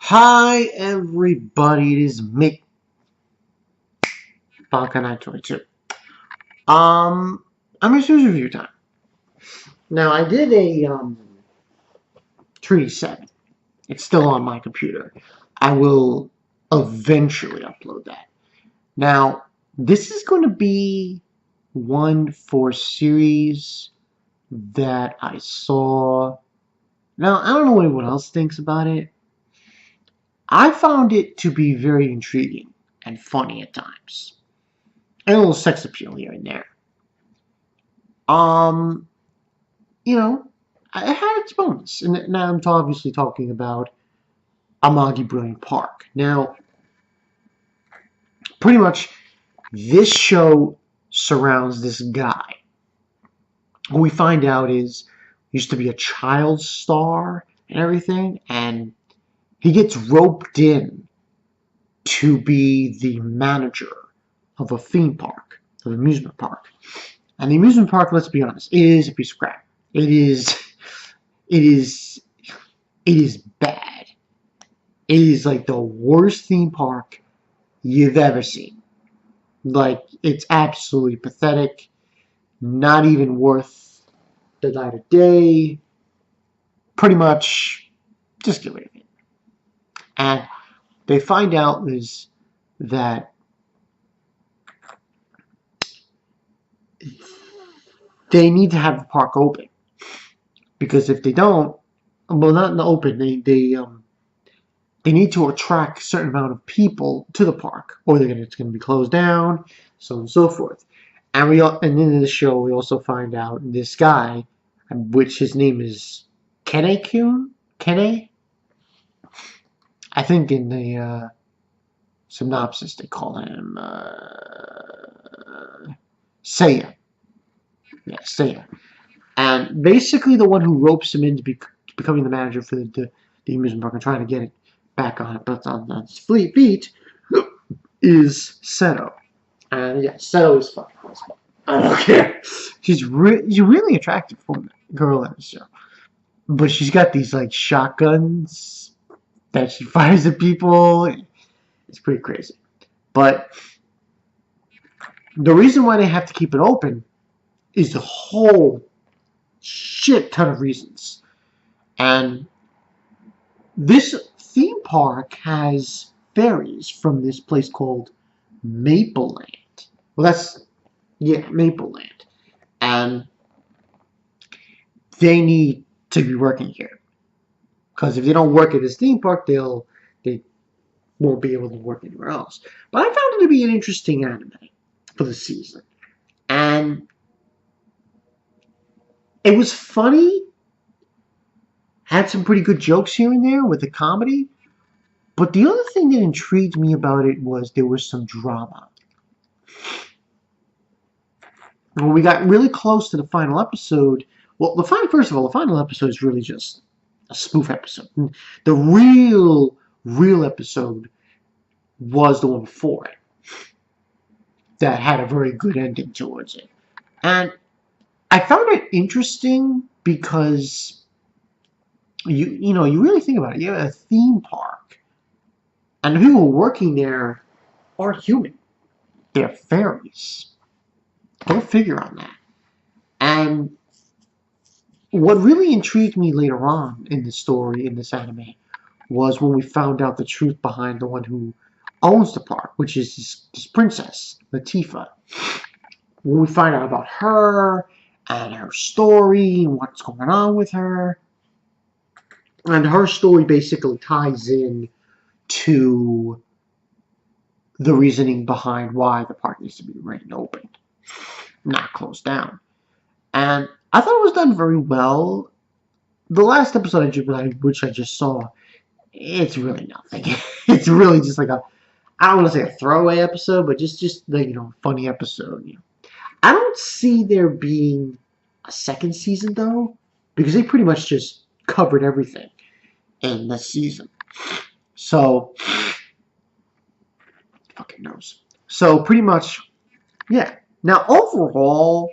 Hi everybody, it is me, Falcon922. I'm just doing review time. Now I did a tree set. It's still on my computer. I will eventually upload that. Now, this is going to be one for series that I saw. Now, I don't know what anyone else thinks about it. I found it to be very intriguing and funny at times. And a little sex appeal here and there. Um, you know, it had its moments. And now I'm obviously talking about Amagi Brilliant Park. Now, pretty much this show surrounds this guy who we find out used to be a child star and everything, and he gets roped in to be the manager of a theme park, of an amusement park. And the amusement park, let's be honest, it is a piece of crap. It is bad. It is like the worst theme park you've ever seen. Like, it's absolutely pathetic. Not even worth the light of day. Pretty much, just get rid of it. And they find out is that they need to have the park open. Because if they don't, well, not in the open, they need to attract a certain amount of people to the park, or it's going to be closed down, so on and so forth. And in the show, we also find out this guy, which his name is Kene-kun? Kene? I think in the synopsis they call him Seiya. Yeah, Seiya. And basically the one who ropes him into becoming the manager for the amusement park and trying to get it back on its feet is Seto. And yeah, Seto is fun. I don't care. She's really attractive girl in the show. But she's got these like shotguns that she fires at people. It's pretty crazy. But the reason why they have to keep it open is the whole shit ton of reasons. And this theme park has fairies from this place called Maple Land. Well, Maple Land. And they need to be working here. Because if they don't work at this theme park, they won't be able to work anywhere else. But I found it to be an interesting anime for the season. And it was funny. Had some pretty good jokes here and there with the comedy. But the other thing that intrigued me about it was there was some drama. When we got really close to the final episode, well, first of all, the final episode is really just a spoof episode. The real episode was the one before it that had a very good ending towards it. And I found it interesting because you really think about it. You have a theme park, and the people working there are human. They're fairies. Go figure on that. And what really intrigued me later on in the story, in this anime, was when we found out the truth behind the one who owns the park, which is this princess, Latifa. When we find out about her and her story and what's going on with her. And her story basically ties in to the reasoning behind why the park needs to be remain open, not closed down. And I thought it was done very well. The last episode which I just saw, it's really nothing. It's really just like I don't want to say a throwaway episode, but just the funny episode. I don't see there being a second season though, because they pretty much just covered everything in this season. So fucking knows. So pretty much, yeah. Now overall,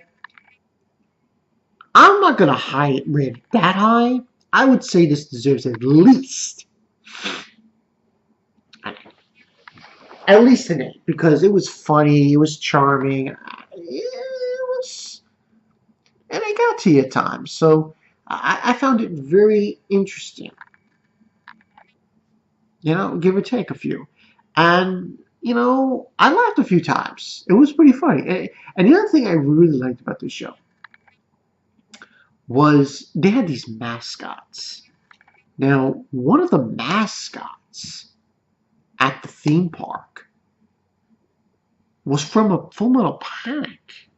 I'm not gonna rate it that high. I would say this deserves at least At least an 8, because it was funny, it was charming, and it got to you at times. So I found it very interesting, give or take a few. And, I laughed a few times. It was pretty funny. And the other thing I really liked about this show was they had these mascots. Now, one of the mascots at the theme park was from a Full Metal Panic.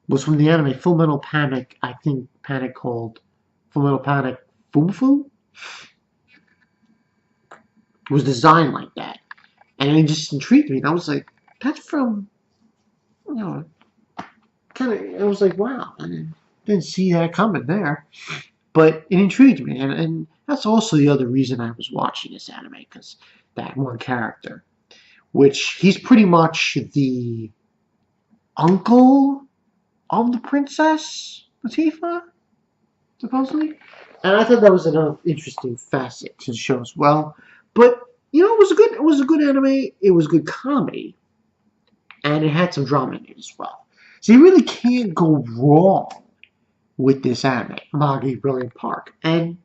Was from the anime Full Metal Panic, I think Panic called Full Metal Panic Ftmfw? Was designed like that. And it just intrigued me. And I was like, that's from, kind of, I was like, wow. I didn't see that coming there. But it intrigued me. And that's also the other reason I was watching this anime, because that one character, which he's pretty much the uncle of the princess Latifah, supposedly. And I thought that was another interesting facet to the show as well. But it was a good anime. It was good comedy, and it had some drama in it as well. So you really can't go wrong with this anime, Amagi Brilliant Park, and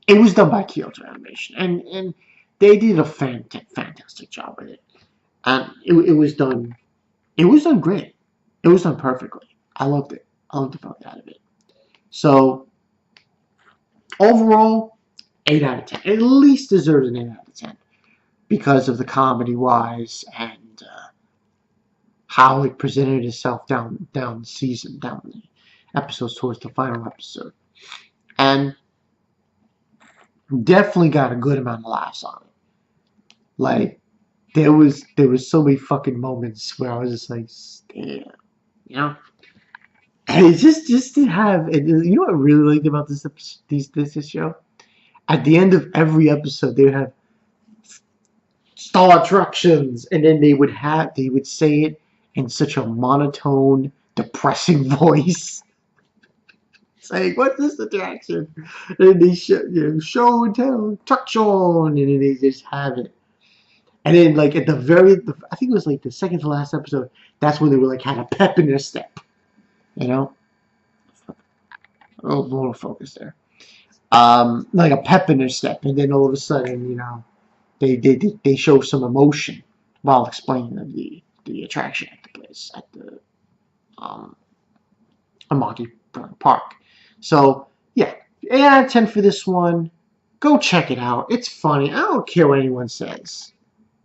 it was done by Kyoto Animation, and they did a fantastic job with it, and it was done. It was done great. It was done perfectly. I loved it. I loved the fuck out of it. So overall, 8 out of 10. At least deserves an 8 out of 10 because of the comedy wise and how it presented itself down the season, down the episodes towards the final episode, and definitely got a good amount of laughs on it. Like there was so many fucking moments where I was just like, damn, And it just to have, and what I really liked about this show? At the end of every episode, they would have star attractions, and then they would say it in such a monotone, depressing voice. It's like, what's this attraction? And they show and tell, attraction, and then they just have it. And then, like at I think it was like the second to last episode. That's when they were like had a pep in their step. A little focus there. Like a pep in their step, and then all of a sudden, they show some emotion while explaining the attraction at the place at the Amagi Park. So yeah, 8 out of 10 for this one. Go check it out. It's funny. I don't care what anyone says.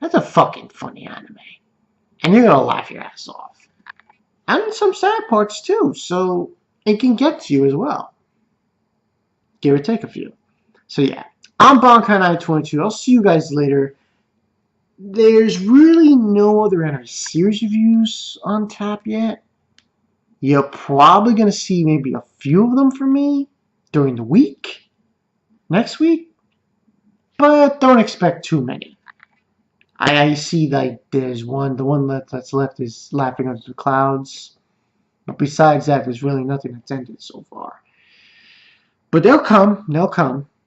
That's a fucking funny anime, and you're gonna laugh your ass off. And some sad parts too, so it can get to you as well. Give or take a few. So yeah, I'm Bonkai922. I'll see you guys later. There's really no other anime series reviews on tap yet. You're probably going to see maybe a few of them from me during the week, next week, but don't expect too many. I see like there's the one that's left is Laughing Under the Clouds, but besides that, there's really nothing that's ended so far. But they'll come.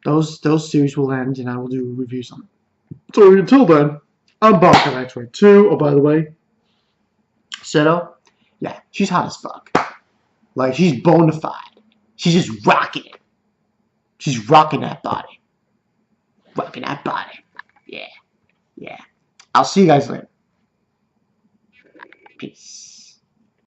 Those series will end, and I will do reviews on them. So until then, I'm Bonkai922. Oh, by the way, Seto, yeah, she's hot as fuck. Like, she's bona fide. She's just rocking it. She's rocking that body. Rocking that body. Yeah. I'll see you guys later. Peace.